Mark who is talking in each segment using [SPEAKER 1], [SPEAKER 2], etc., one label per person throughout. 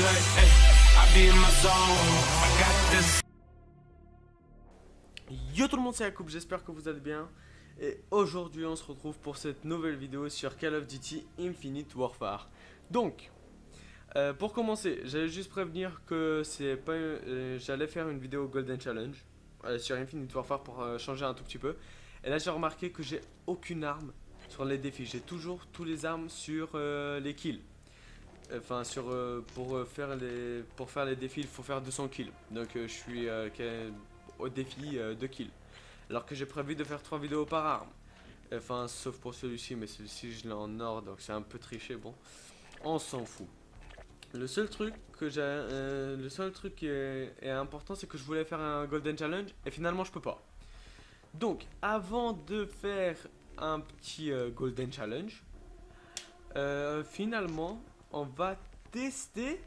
[SPEAKER 1] good, ay, I be in my zone, I got this.
[SPEAKER 2] Yo tout le monde, c'est Yacoub, j'espère que vous allez bien. Et aujourd'hui on se retrouve pour cette nouvelle vidéo sur Call of Duty Infinite Warfare. Donc, pour commencer, j'allais juste prévenir que c'est pas, j'allais faire une vidéo Golden Challenge sur Infinite Warfare pour changer un tout petit peu. Et là j'ai remarqué que j'ai aucune arme sur les défis. J'ai toujours tous les armes sur les kills. Enfin pour faire les défis il faut faire 200 kills. Donc je suis au défi de kills. Alors que j'ai prévu de faire 3 vidéos par arme. Enfin sauf pour celui-ci, mais celui-ci je l'ai en or donc c'est un peu triché. Bon, on s'en fout. Le seul truc qui est important, c'est que je voulais faire un Golden Challenge et finalement je peux pas. Donc avant de faire un petit Golden Challenge, finalement on va tester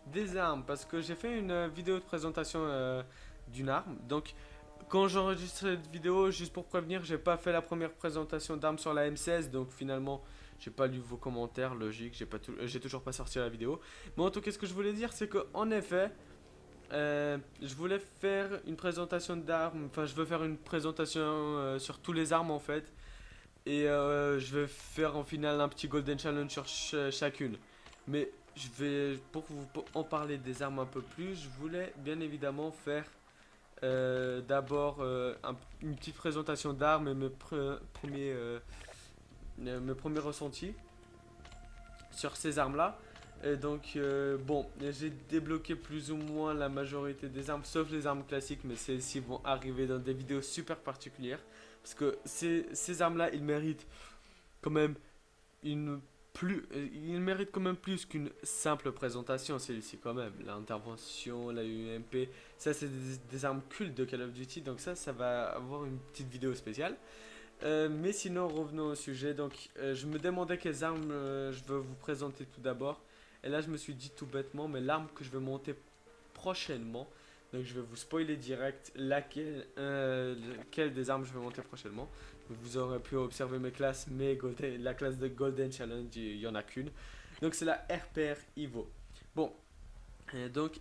[SPEAKER 2] des armes parce que j'ai fait une vidéo de présentation d'une arme. Donc quand j'enregistre cette vidéo, juste pour prévenir, j'ai pas fait la première présentation d'armes sur la M16, donc finalement j'ai pas lu vos commentaires, logique, j'ai toujours pas sorti la vidéo. Mais en tout cas, ce que je voulais dire, c'est que en effet, je voulais faire une présentation d'armes, enfin je veux faire une présentation sur tous les armes en fait. Et je vais faire en finale un petit Golden Challenge sur chacune. Mais pour en parler des armes un peu plus, je voulais bien évidemment faire d'abord une petite présentation d'armes et mes premiers ressentis sur ces armes là. Et donc bon, j'ai débloqué plus ou moins la majorité des armes sauf les armes classiques, mais celles-ci vont arriver dans des vidéos super particulières parce que ces armes là ils méritent quand même plus qu'une simple présentation. Celle-ci quand même, l'intervention, la UMP, ça c'est des armes cultes de Call of Duty, donc ça va avoir une petite vidéo spéciale. Mais sinon revenons au sujet. Donc je me demandais quelles armes je veux vous présenter tout d'abord. Et là je me suis dit tout bêtement, mais l'arme que je vais monter prochainement, donc je vais vous spoiler direct quelle des armes je vais monter prochainement. Vous aurez pu observer mes classes, mais la classe de Golden Challenge, il n'y en a qu'une. Donc c'est la RPR Evo. Bon, donc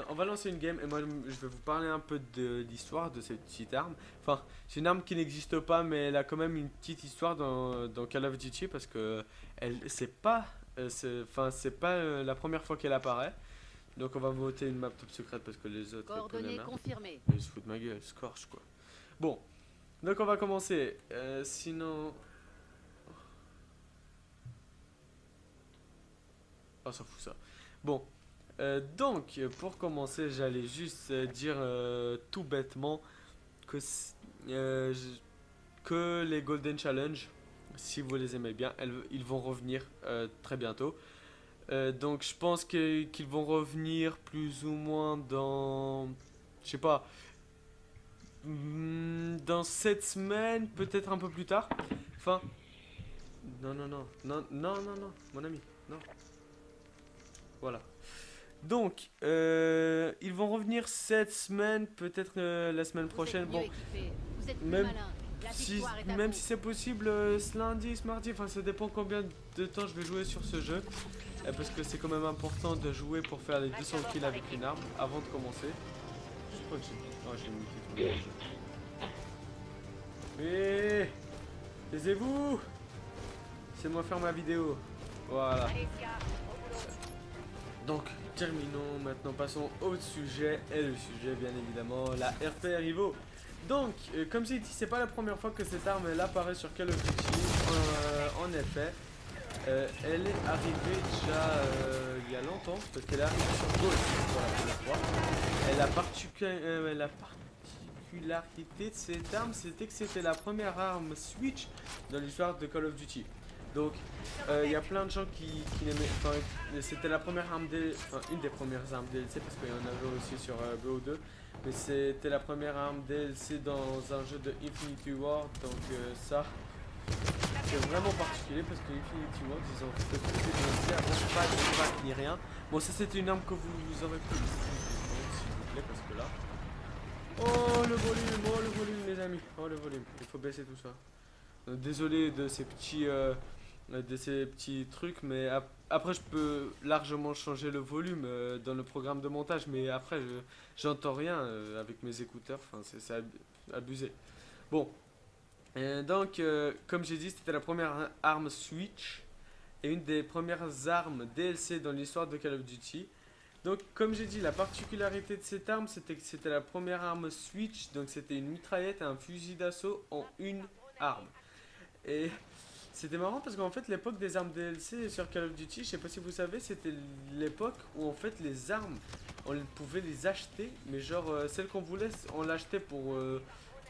[SPEAKER 2] on va lancer une game et moi je vais vous parler un peu de l'histoire de cette petite arme. Enfin, c'est une arme qui n'existe pas, mais elle a quand même une petite histoire dans Call of Duty parce que c'est pas la première fois qu'elle apparaît. Donc on va voter une map top secrète parce que les autres
[SPEAKER 3] coordonnées confirmées.
[SPEAKER 2] ils se foutent de ma gueule, scorch quoi. Bon, donc on va commencer. Sinon, on s'en fout ça. Bon, donc pour commencer, j'allais juste dire tout bêtement que les Golden Challenge, si vous les aimez bien, ils vont revenir très bientôt. Donc je pense qu'ils vont revenir plus ou moins dans, je sais pas, dans 7 semaines, peut-être un peu plus tard. Enfin, non, mon ami, non. Voilà. Donc, ils vont revenir 7 semaines, peut-être la semaine prochaine. Bon, même si c'est possible ce lundi, ce mardi, enfin ça dépend combien de temps je vais jouer sur ce jeu. Parce que c'est quand même important de jouer pour faire les 200 kills avec une arme avant de commencer. Je crois que j'ai mis tout le jeu. Mais taisez-vous, laissez-moi faire ma vidéo. Voilà. Donc terminons, maintenant passons au sujet. Et le sujet bien évidemment la RPR Evo. Donc comme j'ai dit, c'est pas la première fois que cette arme elle apparaît sur Call of Duty. En effet, elle est arrivée déjà il y a longtemps parce qu'elle est arrivée sur Gold pour la première fois. La particularité de cette arme, c'était que c'était la première arme Switch dans l'histoire de Call of Duty. Donc il y a plein de gens qui l'aimaient. Enfin, c'était la première arme une des premières armes DLC parce qu'il y en avait aussi sur BO2. Mais c'était la première arme DLC dans un jeu de Infinity Ward. Donc ça, c'est vraiment particulier parce que Infinity Ward, ils ont fait plus de DLC avant, pas de pack ni rien. Bon, ça c'était une arme que vous aurez pu, s'il vous plaît, parce que là, oh le volume les amis, oh le volume, il faut baisser tout ça. Désolé de ces petits de ces petits trucs, mais après je peux largement changer le volume dans le programme de montage, mais après j'entends rien avec mes écouteurs, enfin abusé. Bon, donc comme j'ai dit, c'était la première arme Switch et une des premières armes DLC dans l'histoire de Call of Duty. Donc comme j'ai dit, la particularité de cette arme, c'était que c'était la première arme Switch, donc c'était une mitraillette et un fusil d'assaut en une arme. Et c'était marrant parce qu'en fait l'époque des armes DLC sur Call of Duty, je sais pas si vous savez, c'était l'époque où en fait les armes, on pouvait les acheter, mais genre celles qu'on voulait, on l'achetait pour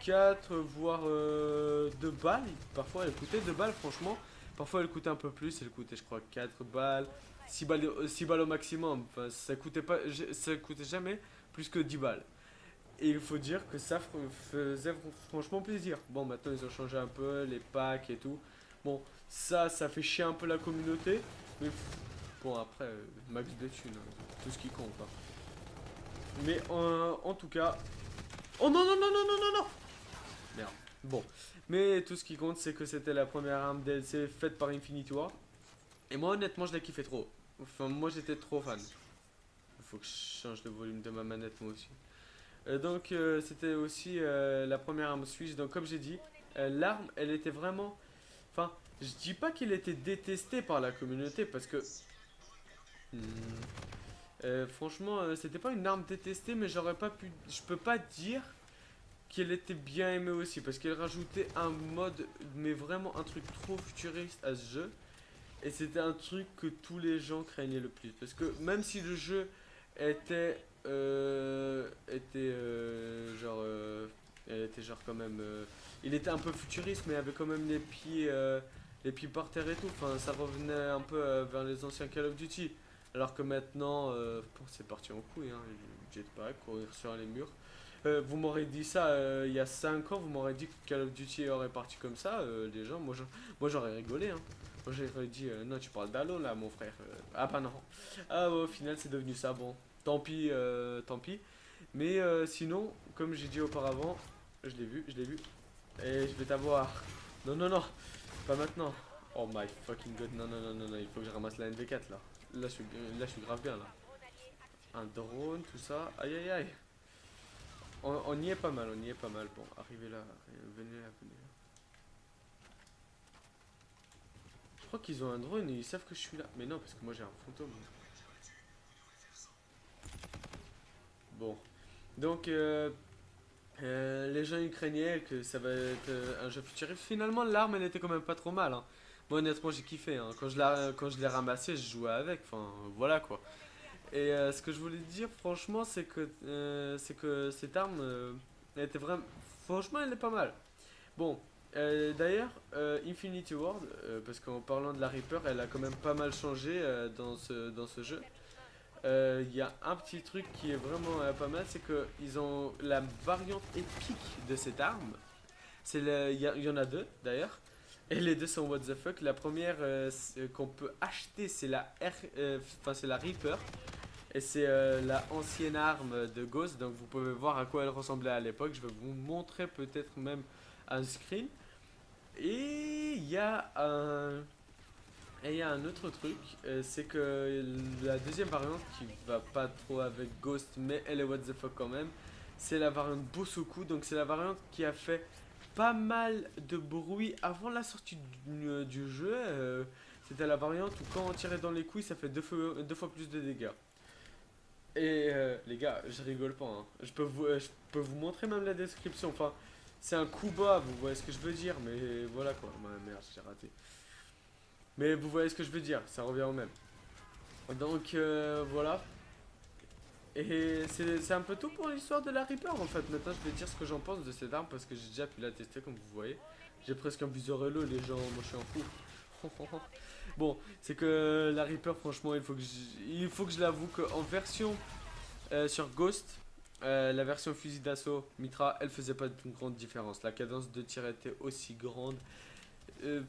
[SPEAKER 2] 4 voire 2 balles. Parfois elle coûtait 2 balles franchement, parfois elle coûtait un peu plus, elle coûtait je crois 4 balles, 6 balles, 6 balles au maximum, enfin, ça coûtait jamais plus que 10 balles. Et il faut dire que ça faisait franchement plaisir. Bon, maintenant ils ont changé un peu les packs et tout. Bon, ça fait chier un peu la communauté. Mais bon, après, max de thunes, hein, tout ce qui compte. Hein. Mais en tout cas. Oh non, non, non, non, non, non, non! Merde. Bon. Mais tout ce qui compte, c'est que c'était la première arme DLC faite par Infinity Ward. Et moi, honnêtement, je la kiffais trop. Enfin, moi, j'étais trop fan. Il faut que je change le volume de ma manette, moi aussi. Donc c'était aussi la première arme Switch. Donc comme j'ai dit, l'arme, elle était vraiment... Enfin, je dis pas qu'elle était détestée par la communauté parce que... Hmm, franchement, c'était pas une arme détestée, mais j'aurais pas pu... Je peux pas dire qu'elle était bien aimée aussi parce qu'elle rajoutait un mode, mais vraiment un truc trop futuriste à ce jeu. Et c'était un truc que tous les gens craignaient le plus. Parce que même si le jeu était elle était genre quand même il était un peu futuriste mais avait quand même les pieds par terre et tout, enfin ça revenait un peu vers les anciens Call of Duty, alors que maintenant bon, c'est parti en couille hein, jetpack, courir sur les murs. Vous m'aurez dit ça il y a 5 ans, vous m'aurez dit que Call of Duty aurait parti comme ça, les gens, moi j'aurais rigolé hein. Moi j'aurais dit non, tu parles d'Halo là mon frère, ah bah non, ah ouais, au final c'est devenu ça. Bon, tant pis, tant pis. Mais sinon, comme j'ai dit auparavant, je l'ai vu, je l'ai vu. Et je vais t'avoir. Non, non, non, pas maintenant. Oh my fucking god, non, non, non, non, non, il faut que je ramasse la NV4 là. Là, je suis grave bien là. Un drone, tout ça. Aïe, aïe, aïe. On y est pas mal, on y est pas mal. Bon, arrivez là, venez là, venez là. Je crois qu'ils ont un drone et ils savent que je suis là. Mais non, parce que moi j'ai un fantôme. Bon. Donc, les gens ils craignaient que ça va être un jeu futuriste. Finalement, l'arme elle était quand même pas trop mal. Hein. Moi, honnêtement, j'ai kiffé. Hein. Quand je l'ai ramassé, je jouais avec. Enfin, voilà quoi. Et ce que je voulais dire, franchement, c'est que cette arme elle était vraiment. Franchement, elle est pas mal. Bon, d'ailleurs, Infinity Ward, parce qu'en parlant de la Reaper, elle a quand même pas mal changé dans ce jeu. Il y a un petit truc qui est vraiment pas mal, c'est que ils ont la variante épique de cette arme. Il y en a deux d'ailleurs, et les deux sont what the fuck. La première qu'on peut acheter, c'est c'est la Reaper, et c'est la ancienne arme de Ghost. Donc vous pouvez voir à quoi elle ressemblait à l'époque. Je vais vous montrer peut-être même un screen. Et il y a un autre truc, c'est que la deuxième variante qui va pas trop avec Ghost, mais elle est what the fuck quand même, c'est la variante Bosoku. Donc c'est la variante qui a fait pas mal de bruit avant la sortie du jeu. C'était la variante où quand on tirait dans les couilles, ça fait deux fois plus de dégâts. Et les gars, je rigole pas. Hein. Je peux vous montrer même la description. Enfin, c'est un coup bas, vous voyez ce que je veux dire, mais voilà quoi. Merde, j'ai raté. Mais vous voyez ce que je veux dire, ça revient au même. Donc voilà. Et c'est un peu tout pour l'histoire de la Reaper en fait. Maintenant je vais dire ce que j'en pense de cette arme parce que j'ai déjà pu la tester comme vous voyez. J'ai presque un viseur hello les gens, moi je suis un fou. Bon, c'est que la Reaper franchement il faut que je l'avoue qu'en version sur Ghost, la version fusil d'assaut Mitra, elle faisait pas une grande différence. La cadence de tir était aussi grande.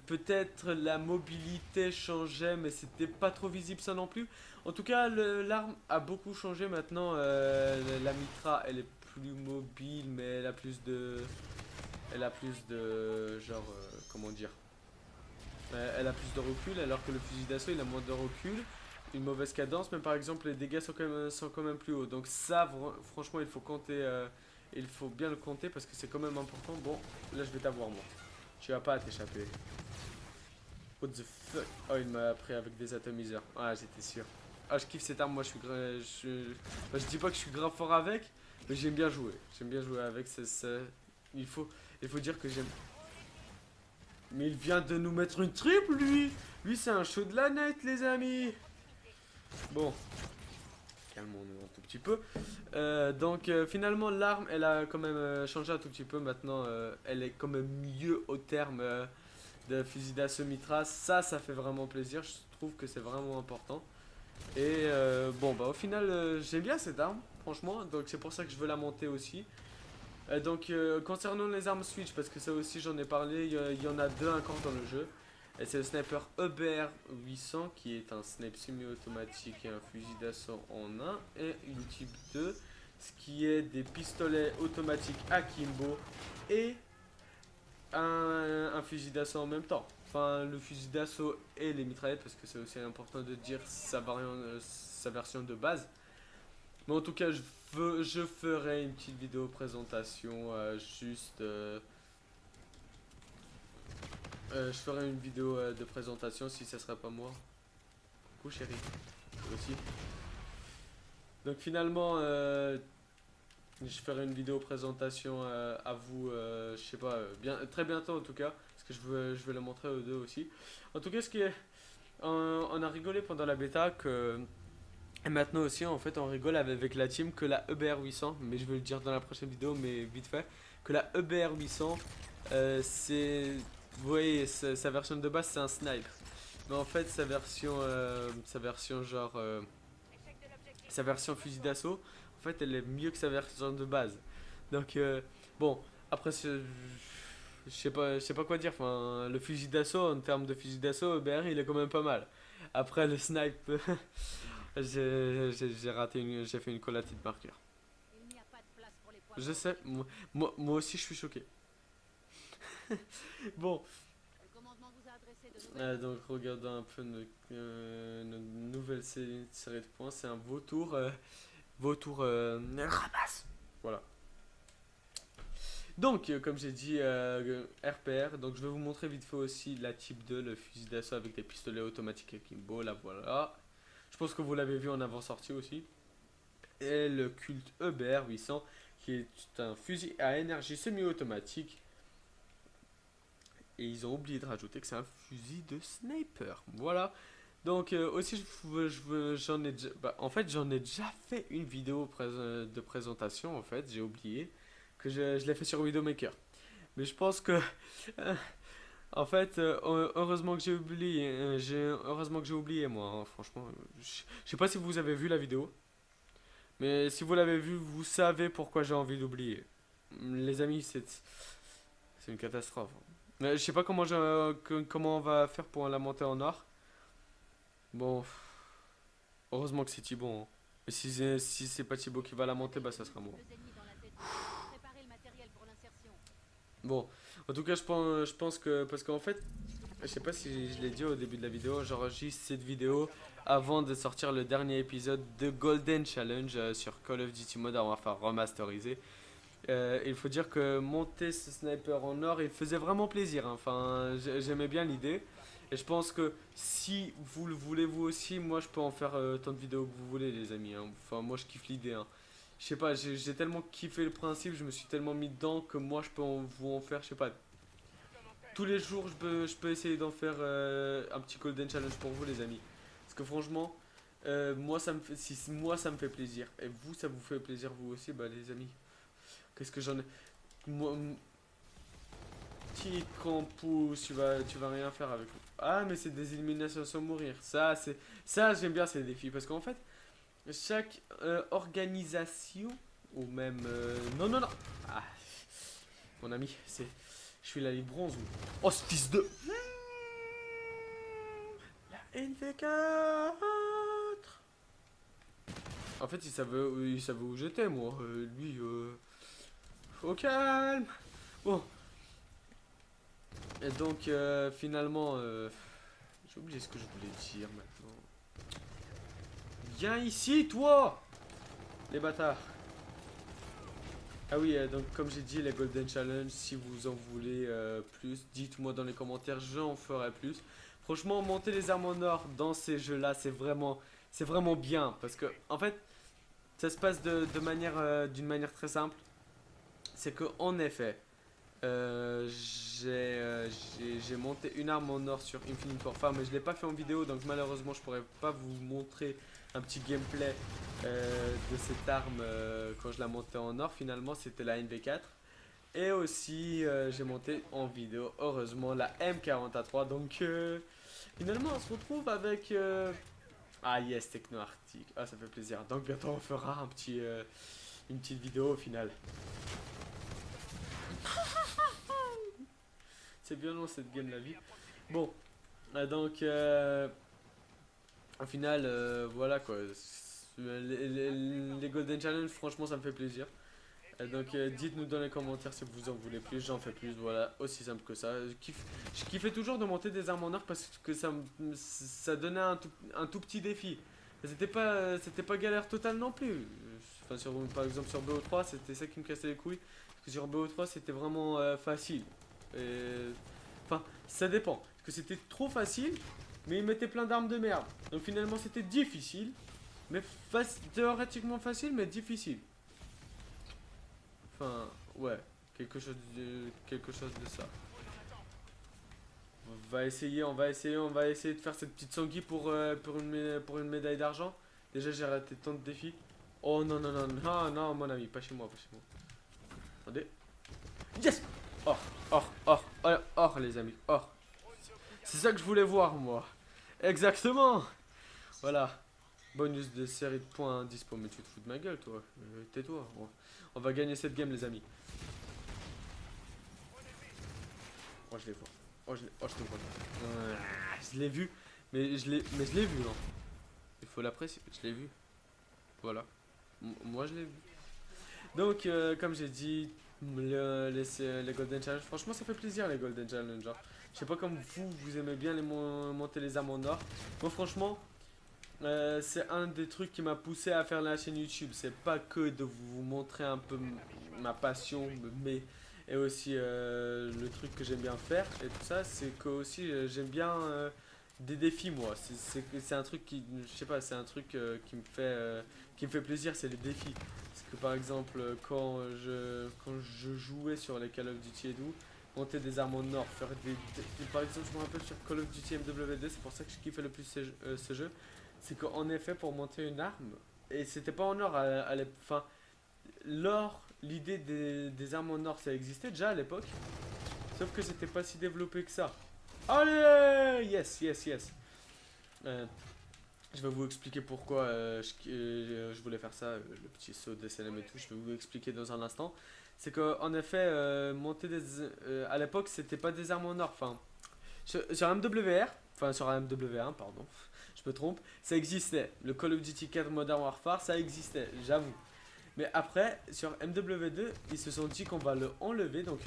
[SPEAKER 2] Peut-être la mobilité changeait, mais c'était pas trop visible ça non plus. En tout cas, l'arme a beaucoup changé maintenant. La Mitra, elle est plus mobile, mais elle a plus de genre, comment dire, Elle a plus de recul, alors que le fusil d'assaut il a moins de recul, une mauvaise cadence, mais par exemple les dégâts sont quand même plus hauts. Donc ça, franchement, il faut compter, il faut bien le compter parce que c'est quand même important. Bon, là je vais t'avoir moi. Tu vas pas t'échapper. What the fuck? Oh, il m'a pris avec des atomiseurs. Ah, j'étais sûr. Ah, je kiffe cette arme, moi je suis je dis pas que je suis grave fort avec, mais j'aime bien jouer. J'aime bien jouer avec, il faut, il faut dire que j'aime. Mais il vient de nous mettre une triple, lui. Lui, c'est un show de la net, les amis. Bon, calmons-nous un tout petit peu. Donc, finalement, l'arme, elle a quand même changé un tout petit peu. Maintenant, elle est quand même mieux au terme de fusil d'assaut Mitra. Ça fait vraiment plaisir. Je trouve que c'est vraiment important. Et bon, bah, au final, j'aime bien cette arme, franchement. Donc, c'est pour ça que je veux la monter aussi. Donc concernant les armes Switch, parce que ça aussi j'en ai parlé, il y en a deux encore dans le jeu. Et c'est le sniper EBR 800 qui est un snipe semi-automatique et un fusil d'assaut en un. Et une type 2, ce qui est des pistolets automatiques Akimbo et un fusil d'assaut en même temps. Enfin le fusil d'assaut et les mitraillettes, parce que c'est aussi important de dire sa version de base. Mais en tout cas, je ferai une petite vidéo présentation, je ferai une vidéo de présentation si ça serait pas moi. Coucou chérie, toi aussi. Donc finalement, je ferai une vidéo présentation à vous, je sais pas, très bientôt en tout cas, parce que je veux la montrer aux deux aussi. En tout cas, on a rigolé pendant la bêta que. Et maintenant aussi, en fait, on rigole avec la team que la EBR 800, mais je vais le dire dans la prochaine vidéo, mais vite fait, que la EBR 800, c'est, vous voyez, sa version de base, c'est un snipe. Mais en fait, sa version fusil d'assaut, en fait, elle est mieux que sa version de base. Donc, bon, après, je sais pas quoi dire. Enfin, le fusil d'assaut, en termes de fusil d'assaut, EBR, il est quand même pas mal. Après, le snipe. J'ai fait une collade de marqueur. Je sais, moi aussi je suis choqué. Bon, donc regardons un peu notre nouvelle série de points. C'est un vautour, ramasse. Voilà. Donc, comme j'ai dit, RPR. Donc, je vais vous montrer vite fait aussi la type 2, le fusil d'assaut avec des pistolets automatiques Akimbo. Là, voilà. Je pense que vous l'avez vu en avant-sortie aussi. Et le culte EBR 800 qui est un fusil à énergie semi-automatique. Et ils ont oublié de rajouter que c'est un fusil de sniper. Voilà. Donc aussi j'en ai déjà, en fait j'en ai déjà fait une vidéo de présentation en fait. J'ai oublié que je l'ai fait sur Widowmaker. Mais je pense que en fait, heureusement que j'ai oublié, heureusement que j'ai oublié moi, hein, franchement. Je sais pas si vous avez vu la vidéo, mais si vous l'avez vu, vous savez pourquoi j'ai envie d'oublier. Les amis, c'est une catastrophe. Mais je sais pas comment on va faire pour la monter en or. Bon, heureusement que c'est Thibaut, hein. Et si c'est pas Thibaut qui va la monter, bah ça sera moi. Bon, en tout cas, je pense que. Parce qu'en fait, je sais pas si je l'ai dit au début de la vidéo, j'enregistre cette vidéo avant de sortir le dernier épisode de Golden Challenge sur Call of Duty Modern Warfare remasterisé. Il faut dire que monter ce sniper en or, il faisait vraiment plaisir, hein. Enfin, j'aimais bien l'idée. Et je pense que si vous le voulez vous aussi, moi je peux en faire tant de vidéos que vous voulez, les amis, hein. Enfin, moi je kiffe l'idée, hein. Je sais pas, j'ai tellement kiffé le principe, je me suis tellement mis dedans que moi je peux vous en faire, je sais pas. Tous les jours, je peux essayer d'en faire un petit Golden Challenge pour vous, les amis. Parce que franchement, moi ça me fait, si moi ça me fait plaisir, et vous ça vous fait plaisir vous aussi, bah les amis. Qu'est-ce que j'en ai. Moi, petit campus, tu vas rien faire avec. Ah, mais c'est des éliminations sans mourir. Ça j'aime bien ces défis. Parce qu'en fait, chaque organisation, ou même. Non, non, non. Ah, mon ami, je suis la Ligue Bronze. Oh, ce fils de. La NV4. En fait, il savait où j'étais, moi. Lui, au calme. Bon. Et donc finalement, j'ai oublié ce que je voulais dire maintenant. Viens ici, toi! Les bâtards. Ah oui, donc comme j'ai dit, les Golden Challenge, si vous en voulez plus, dites-moi dans les commentaires, j'en ferai plus. Franchement, monter les armes en or dans ces jeux-là, c'est vraiment bien. Parce que, en fait, ça se passe d'une manière très simple. C'est que, en effet, j'ai monté une arme en or sur Infinite Warfare, mais je l'ai pas fait en vidéo, donc malheureusement, je pourrais pas vous montrer un petit gameplay de cette arme quand je la montais en or. Finalement, c'était la NV4. Et aussi, j'ai monté en vidéo, heureusement, la M40A3. Donc, finalement, on se retrouve avec. Ah, yes, Techno Arctic. Ah, ça fait plaisir. Donc, bientôt, on fera une petite vidéo au final. C'est violent cette game, la vie. Bon, donc. Au final, voilà quoi. Les Golden Challenge, franchement, ça me fait plaisir. Donc, dites-nous dans les commentaires si vous en voulez plus. J'en fais plus, voilà, aussi simple que ça. Je kiffais toujours de monter des armes en or parce que ça donnait un tout petit défi. C'était pas galère totale non plus. Enfin, par exemple, sur BO3, c'était ça qui me cassait les couilles. Parce que sur BO3, c'était vraiment facile. Enfin, ça dépend. Parce que c'était trop facile. Mais ils mettaient plein d'armes de merde. Donc finalement c'était difficile. Mais théoriquement facile mais difficile. Enfin, ouais. Quelque chose de ça. On va essayer de faire cette petite sanguille pour une médaille d'argent. Déjà j'ai raté tant de défis. Oh non, non, non, non, non, mon ami, pas chez moi, pas chez moi. Attendez. Yes! Or, or, les amis, or. C'est ça que je voulais voir, moi. Exactement. Voilà. Bonus de série de points dispo. Mais tu te fous de ma gueule, toi. Tais-toi. On va gagner cette game, les amis. Oh, je les vois. Oh, je te vois. Je l'ai vu. Mais je l'ai vu, hein. Il faut l'apprécier. Je l'ai vu. Voilà. Moi, je l'ai vu. Donc, comme j'ai dit, les Golden Challenge, franchement, ça fait plaisir, les Golden Challenge. Hein. Je sais pas comme vous aimez bien monter les armes en or. Moi, franchement, c'est un des trucs qui m'a poussé à faire la chaîne YouTube. C'est pas que de vous montrer un peu ma passion, mais et aussi le truc que j'aime bien faire et tout ça. C'est que aussi j'aime bien des défis, moi. C'est un truc qui, je sais pas, c'est un truc qui me fait plaisir, c'est les défis. Parce que par exemple, quand je jouais sur les Call of Duty et tout, monter des armes en or, faire par exemple, je me rappelle sur Call of Duty MW2, c'est pour ça que je kiffais le plus ce jeu. C'est qu'en effet, pour monter une arme, et c'était pas en or enfin, l'or, l'idée des armes en or, ça existait déjà à l'époque, sauf que c'était pas si développé que ça. Allez, yes, yes, yes. Je vais vous expliquer pourquoi je voulais faire ça, le petit saut de SLM et tout, je vais vous expliquer dans un instant. C'est qu'en effet, monter à l'époque, c'était pas des armes en or, enfin, sur MWR, enfin sur MW1, pardon, je me trompe, ça existait. Le Call of Duty 4 Modern Warfare, ça existait, j'avoue. Mais après, sur MW2, ils se sont dit qu'on va le enlever, donc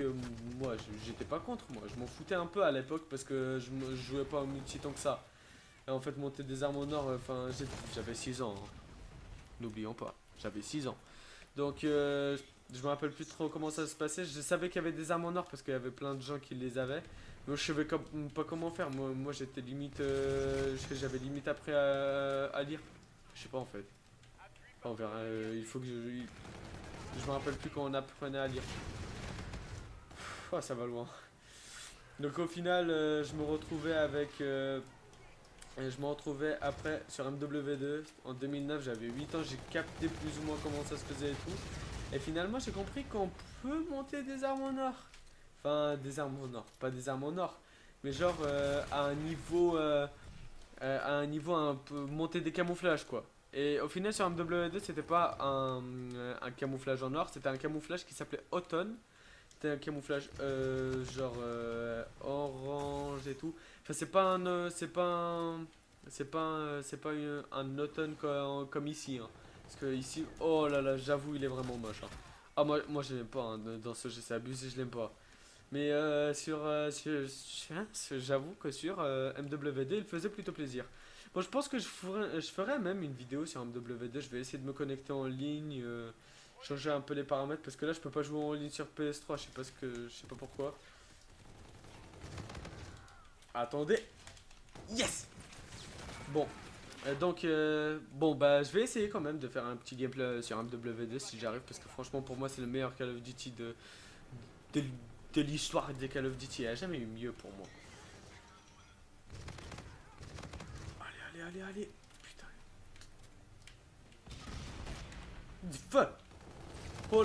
[SPEAKER 2] moi, j'étais pas contre, moi, je m'en foutais un peu à l'époque parce que je jouais pas au multi tant que ça. Et en fait, monter des armes en or, enfin, j'avais 6 ans, hein. N'oublions pas, j'avais 6 ans. Donc, je me rappelle plus trop comment ça se passait. Je savais qu'il y avait des armes en or parce qu'il y avait plein de gens qui les avaient. Mais je savais pas comment faire. Moi j'étais limite. J'avais limite appris à lire. Je sais pas en fait. Enfin, on verra. Il faut que je me rappelle plus quand on apprenait à lire. Oh, ça va loin. Donc au final, je me retrouvais avec. Je me retrouvais après sur MW2 en 2009. J'avais 8 ans. J'ai capté plus ou moins comment ça se faisait et tout. Et finalement, j'ai compris qu'on peut monter des armes en or. Enfin, des armes en or, pas des armes en or. Mais genre à un niveau un peu monter des camouflages quoi. Et au final, sur MW2, c'était pas un camouflage en or, c'était un camouflage qui s'appelait Autumn. C'était un camouflage orange et tout. Enfin, c'est pas un automne comme ici. Hein. Parce que ici, oh là là, j'avoue, il est vraiment moche. Hein. Ah, moi je l'aime pas. Hein. Dans ce jeu, c'est abusé, je l'aime pas. Mais j'avoue que sur MWD, il faisait plutôt plaisir. Bon, je pense que je ferai même une vidéo sur MWD. Je vais essayer de me connecter en ligne, changer un peu les paramètres parce que là, je peux pas jouer en ligne sur PS3. Je sais pas pourquoi. Attendez. Yes. Bon. Bon bah je vais essayer quand même de faire un petit gameplay sur MWD si j'arrive parce que franchement pour moi c'est le meilleur Call of Duty de l'histoire des Call of Duty. Il n'y a jamais eu mieux pour moi. Allez. Putain. Du feu. Oh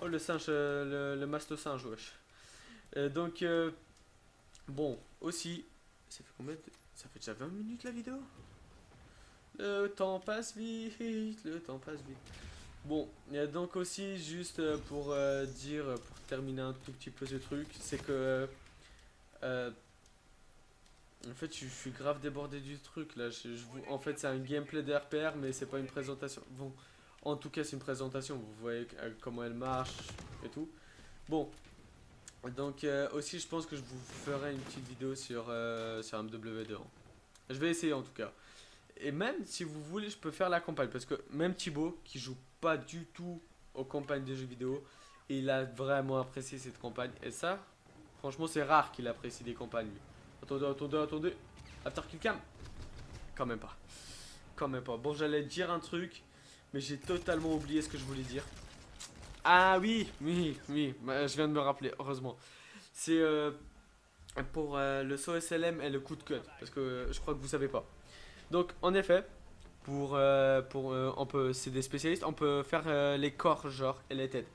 [SPEAKER 2] le singe, le masto singe wesh. Bon aussi, ça fait combien de... Ça fait déjà 20 minutes la vidéo? Le temps passe vite, Bon, il y a donc aussi, juste pour pour terminer un tout petit peu ce truc, c'est que... en fait, je suis grave débordé du truc, là. En fait, c'est un gameplay de RPR, mais c'est pas une présentation. Bon, en tout cas, c'est une présentation. Vous voyez comment elle marche et tout. Bon, donc aussi, je pense que je vous ferai une petite vidéo sur MW2. Je vais essayer, en tout cas. Et même si vous voulez, je peux faire la campagne. Parce que même Thibaut, qui joue pas du tout aux campagnes des jeux vidéo, il a vraiment apprécié cette campagne. Et ça, franchement, c'est rare qu'il apprécie des campagnes, lui. Attendez. After kill cam. Quand même pas. Bon, j'allais dire un truc, mais j'ai totalement oublié ce que je voulais dire. Ah oui. Je viens de me rappeler, heureusement. C'est pour le saut SLM et le coup de cut. Parce que je crois que vous savez pas. Donc en effet, c'est des spécialistes, on peut faire les corps genre et les têtes.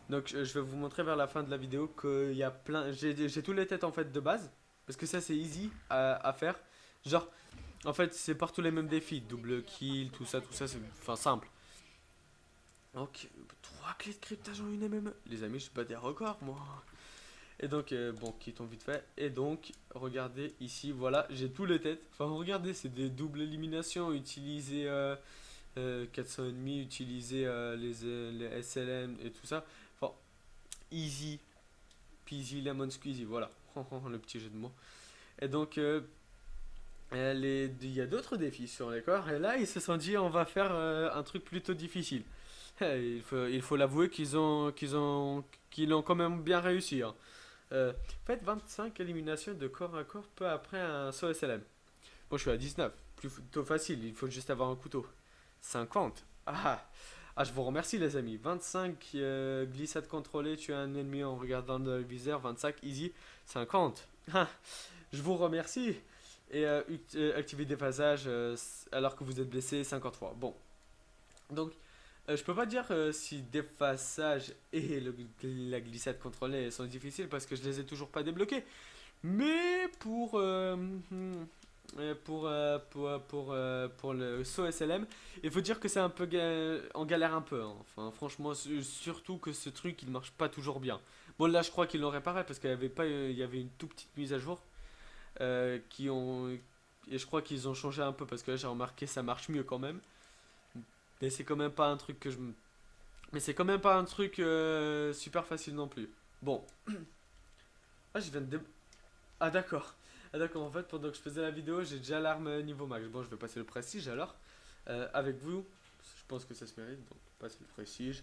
[SPEAKER 2] Donc je vais vous montrer vers la fin de la vidéo qu'il y a plein, j'ai tous les têtes en fait de base, parce que ça c'est easy à faire. Genre, en fait c'est partout les mêmes défis, double kill, tout ça c'est enfin simple. Donc 3 clés de cryptage en une MME, les amis je bats des records moi. Et donc, bon, quittons vite fait. Et donc, regardez ici, voilà, j'ai tous les têtes. Enfin, regardez, c'est des doubles éliminations. Utiliser 400 ennemis, utiliser les SLM et tout ça. Enfin, easy peasy lemon squeezy, voilà. Le petit jeu de mots. Et donc, il y a d'autres défis sur les corps. Et là, ils se sont dit, on va faire un truc plutôt difficile. Il faut l'avouer qu'ils l'ont quand même bien réussi. Hein. Faites 25 éliminations de corps à corps peu après un saut SLM. Bon, je suis à 19. Plutôt facile, il faut juste avoir un couteau. 50. Je vous remercie, les amis. 25 glissades contrôlées, tuer un ennemi en regardant dans le viseur. 25 easy. 50. Je vous remercie. Et activer déphasage alors que vous êtes blessé 50 fois. Bon. Donc. Je peux pas dire si déphasage et la glissade contrôlée sont difficiles parce que je les ai toujours pas débloqués. Mais pour le saut SLM, il faut dire que c'est un peu on galère un peu. Hein. Enfin, franchement, surtout que ce truc il marche pas toujours bien. Bon, là, je crois qu'ils l'ont réparé parce qu'il y avait une toute petite mise à jour et je crois qu'ils ont changé un peu parce que là, j'ai remarqué ça marche mieux quand même. Mais c'est quand même pas un truc super facile non plus. Bon. Je viens de... d'accord. En fait, pendant que je faisais la vidéo, j'ai déjà l'arme niveau max. Bon, je vais passer le prestige alors. Avec vous. Je pense que ça se mérite. Donc, passer le prestige.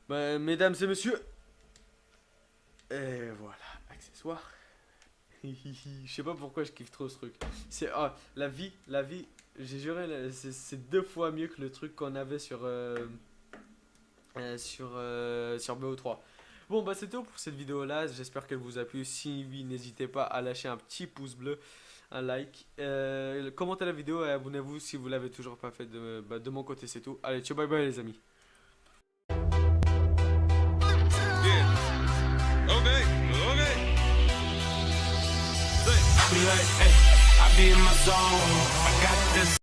[SPEAKER 2] Mesdames et messieurs. Et voilà. Accessoires. Je sais pas pourquoi je kiffe trop ce truc. C'est... la vie. J'ai juré, c'est 2 fois mieux que le truc qu'on avait sur BO3. Bon, bah c'est tout pour cette vidéo là. J'espère qu'elle vous a plu. Si oui, n'hésitez pas à lâcher un petit pouce bleu, un like, commentez la vidéo et abonnez-vous si vous l'avez toujours pas fait. De mon côté, c'est tout. Allez, ciao, bye bye les amis.
[SPEAKER 1] I be in my zone. I got this.